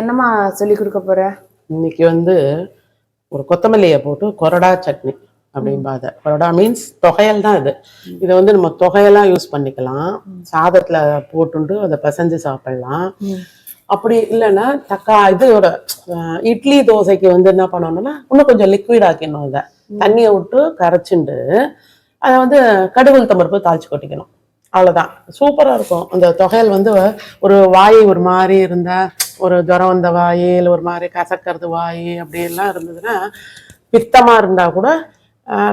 என்னம்மா சொல்லி கொடுக்க போற? இன்னைக்கு வந்து ஒரு கொத்தமல்லியை போட்டு கொரடா சட்னி அப்படிம்பாத. கொரடா மீன்ஸ் தொகையல் தான் இது. இதை வந்து நம்ம தொகையெல்லாம் யூஸ் பண்ணிக்கலாம். சாதத்துல போட்டுண்டு அதை பிசைஞ்சு சாப்பிடலாம். அப்படி இல்லைன்னா இதோட இட்லி தோசைக்கு வந்து என்ன பண்ணணும்னா இன்னும் கொஞ்சம் லிக்விட் ஆக்கிடணும். அதை தண்ணியை விட்டு கரைச்சிண்டு அதை வந்து கடுகு உளுத்தம்பருப்பு தாளிச்சு கொட்டிக்கணும். அவ்வளோதான், சூப்பராக இருக்கும். அந்த தொகையல் வந்து ஒரு வாய் ஒரு மாதிரி இருந்தால், ஒரு ஜுரம் வந்த வாய் இல்லை ஒரு மாதிரி கசக்கிறது வாய் அப்படியெல்லாம் இருந்ததுன்னா, பித்தமாக இருந்தால் கூட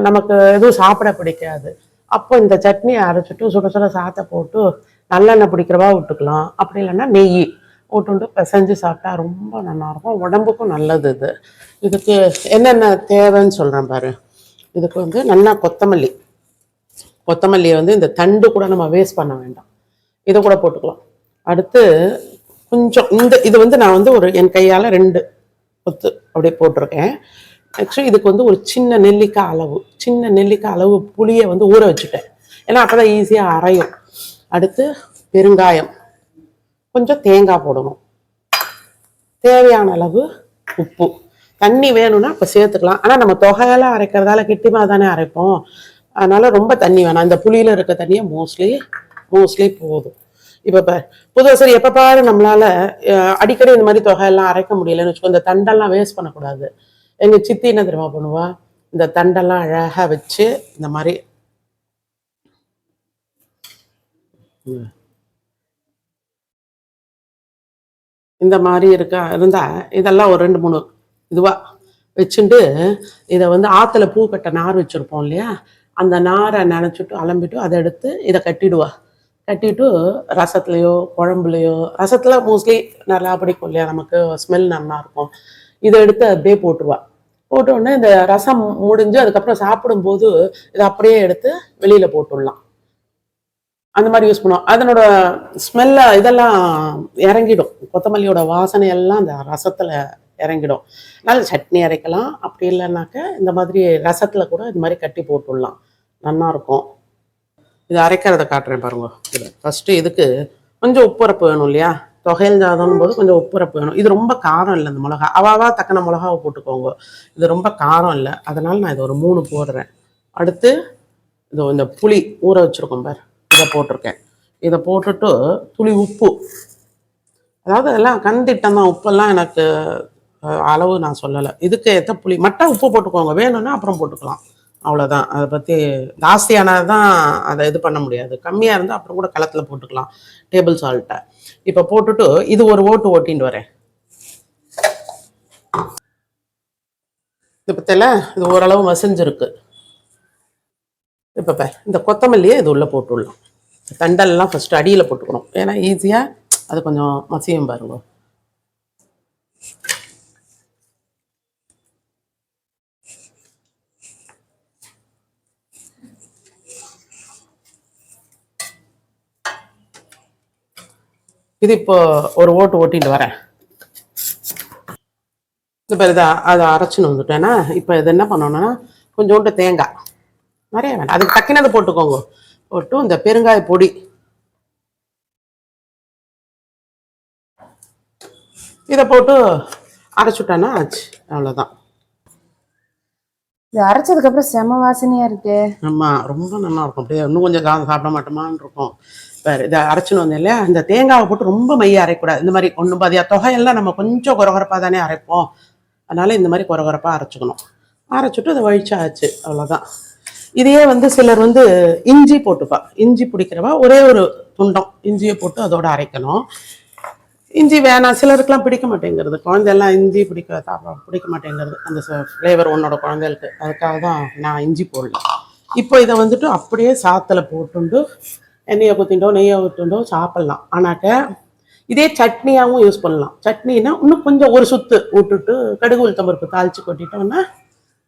நமக்கு எதுவும் சாப்பிட பிடிக்காது. அப்போ இந்த சட்னியை அரைச்சிட்டு சுட சுட சாத்தை போட்டு நல்லெண்ணெய் பிடிக்கிறவா விட்டுக்கலாம். அப்படி இல்லைன்னா நெய் விட்டுண்டு பிசைஞ்சு சாப்பிட்டா ரொம்ப நல்லாயிருக்கும். உடம்புக்கும் நல்லது இது. இதுக்கு என்னென்ன தேவைன்னு சொல்கிறேன் பாரு. இதுக்கு வந்து நல்லா கொத்தமல்லியை வந்து இந்த தண்டு கூட நம்ம வேஸ்ட் பண்ண வேண்டாம், இதை கூட போட்டுக்கலாம். அடுத்து கொஞ்சம் இது வந்து நான் வந்து ஒரு என் கையால் 2 கொத்து அப்படியே போட்டிருக்கேன். ஆக்சுவலி இதுக்கு வந்து ஒரு சின்ன நெல்லிக்காய் அளவு புளியை வந்து ஊற வச்சுட்டேன். ஏன்னா அப்போ தான் ஈஸியாக அரையும். அடுத்து பெருங்காயம், கொஞ்சம் தேங்காய் போடணும், தேவையான அளவு உப்பு. தண்ணி வேணும்னா இப்போ சேர்த்துக்கலாம். ஆனால் நம்ம தொகையெல்லாம் அரைக்கிறதால கெட்டிமாக தானே அரைப்போம், அதனால ரொம்ப தண்ணி வேணாம். இந்த புளியில இருக்க தண்ணியை மோஸ்ட்லி போதும். இப்போ புதுவசரி எப்போ பாரு நம்மளால அடிக்கடி இந்த மாதிரி தொகையெல்லாம் அரைக்க முடியலன்னு வச்சுக்கோ. இந்த தண்டெல்லாம் வேஸ்ட் பண்ணக்கூடாது. எங்க சித்தி என்ன தெரியுமா பண்ணுவா, இந்த தண்டெல்லாம் அழகா வச்சு இந்த மாதிரி இருந்தா இதெல்லாம் ஒரு 2-3 இதுவா வச்சுட்டு இதை வந்து ஆத்துல பூக்கட்டை நார் வச்சிருப்போம் இல்லையா, அந்த நாரை நினைச்சிட்டு அலம்பிட்டு அதை எடுத்து இதை கட்டிட்டு ரசத்துலையோ குழம்புலையோ, ரசத்துல மோஸ்ட்லி நல்லா பிடிக்கும் இல்லையா, நமக்கு ஸ்மெல் நல்லா இருக்கும். இதை எடுத்து அப்படியே போட்ட உடனே இந்த ரசம் முடிஞ்சு அதுக்கப்புறம் சாப்பிடும்போது இதை அப்படியே எடுத்து வெளியில போட்டுடலாம். அந்த மாதிரி யூஸ் பண்ணுவோம். அதனோட ஸ்மெல்ல இதெல்லாம் இறங்கிடும், கொத்தமல்லியோட வாசனை எல்லாம் அந்த ரசத்துல இறங்கிடும். நல்ல சட்னி அரைக்கலாம். அப்படி இல்லைன்னாக்க இந்த மாதிரி ரசத்துல கூட இது மாதிரி கட்டி போட்டுடலாம், நல்லா இருக்கும். இது அரைக்கிறத காட்டுறேன் பாருங்க. ஃபர்ஸ்ட் இதுக்கு கொஞ்சம் உப்புரப்பு வேணும் இல்லையா, தொகையல் ஜாதம் போது கொஞ்சம் உப்புரப்பு வேணும். இது ரொம்ப காரம் இல்லை, இந்த மிளகா அவாவா தக்கன மிளகாவை போட்டுக்கோங்க. இது ரொம்ப காரம் இல்லை, அதனால நான் இது ஒரு 3 போடுறேன். அடுத்து இந்த புளி ஊற வச்சிருக்கோம் பாரு, இதை போட்டிருக்கேன். இதை போட்டுட்டு துளி உப்பு, அதாவது எல்லாம் கந்திட்டம் தான், உப்பெல்லாம் எனக்கு அளவு நான் சொல்லலை. இதுக்கு ஏற்ற புளி மட்டும் உப்பு போட்டுக்கோங்க, வேணும்னா அப்புறம் போட்டுக்கலாம், அவ்வளோதான். அதை பற்றி ஜாஸ்தியானது தான் அதை இது பண்ண முடியாது. கம்மியாக இருந்தால் அப்புறம் கூட களத்தில் போட்டுக்கலாம், டேபிள் சால்ட்டை. இப்போ போட்டுட்டு இது ஒரு ஓட்டின்னு வரேன். இது பற்றில இது ஓரளவு மசிஞ்சிருக்கு. இப்போ இந்த கொத்தமல்லியை இது உள்ளே போட்டுடலாம். தண்டெல்லாம் ஃபஸ்ட்டு அடியில் போட்டுக்கணும், ஏன்னா ஈஸியாக அது கொஞ்சம் மசியும் பாருங்க. இது இப்போ ஒரு ஓட்டிட்டு வரேன். இப்போ அதை அரைச்சின்னு வந்துட்டேன்னா இப்போ இது என்ன பண்ணோன்னா கொஞ்சோண்டு தேங்காய், நிறைய வேண்டாம், அதுக்கு தக்கினதை போட்டுக்கோங்க. போட்டு இந்த பெருங்காய பொடி இதை போட்டு அரைச்சுட்டேன்னா ஆச்சு, அவ்வளோதான். இது அரைச்சதுக்கு அப்புறம் செம வாசனையா இருக்கு. ஆமா, ரொம்ப நல்லா இருக்கும். அப்படியே இன்னும் கொஞ்சம் சாப்பிட மாட்டோமான்னு இருக்கும். வேறு இதை அரைச்சின்னு வந்தேன் இல்லையா, இந்த தேங்காவை போட்டு ரொம்ப மைய அரைக்கூடாது. இந்த மாதிரி ஒன்றும் பாதியா தொகையெல்லாம் நம்ம கொஞ்சம் குறகுறப்பாக தானே அரைப்போம், அதனால இந்த மாதிரி குறகுறப்பாக அரைச்சிக்கணும். அரைச்சிட்டு அதை வழிச்சாச்சு, அவ்வளோதான். இதையே வந்து சிலர் வந்து இஞ்சி போட்டுப்பா, இஞ்சி பிடிக்கிறவா ஒரே ஒரு துண்டம் இஞ்சியை போட்டு அதோட அரைக்கணும். இஞ்சி வேணாம், சிலருக்குலாம் பிடிக்க மாட்டேங்கிறது, குழந்தையெல்லாம் இஞ்சி பிடிக்க மாட்டேங்கிறது அந்த ஃப்ளேவர் உன்னோட குழந்தைகளுக்கு, அதுக்காக தான் நான் இஞ்சி போடல. இப்போ இதை வந்துட்டு அப்படியே சாத்தில் போட்டுண்டு எண்ணெயை குத்திண்டோ நெய்யை ஊற்றுண்டோ சாப்பிட்லாம். ஆனாக்க இதே சட்னியாகவும் யூஸ் பண்ணலாம். சட்னின்னா இன்னும் கொஞ்சம் ஒரு சுத்து விட்டுட்டு கடுகு உளுத்தம்பருப்பு தாளித்து கொட்டிட்டோம்னா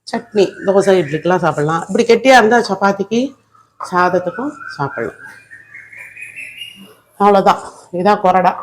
சட்னி தோசை இட்லிக்கெலாம் சாப்பிட்லாம். இப்படி கெட்டியாக இருந்தால் சப்பாத்திக்கு சாதத்துக்கும் சாப்பிட்லாம். அவ்வளோதான், இதான் கொரடா.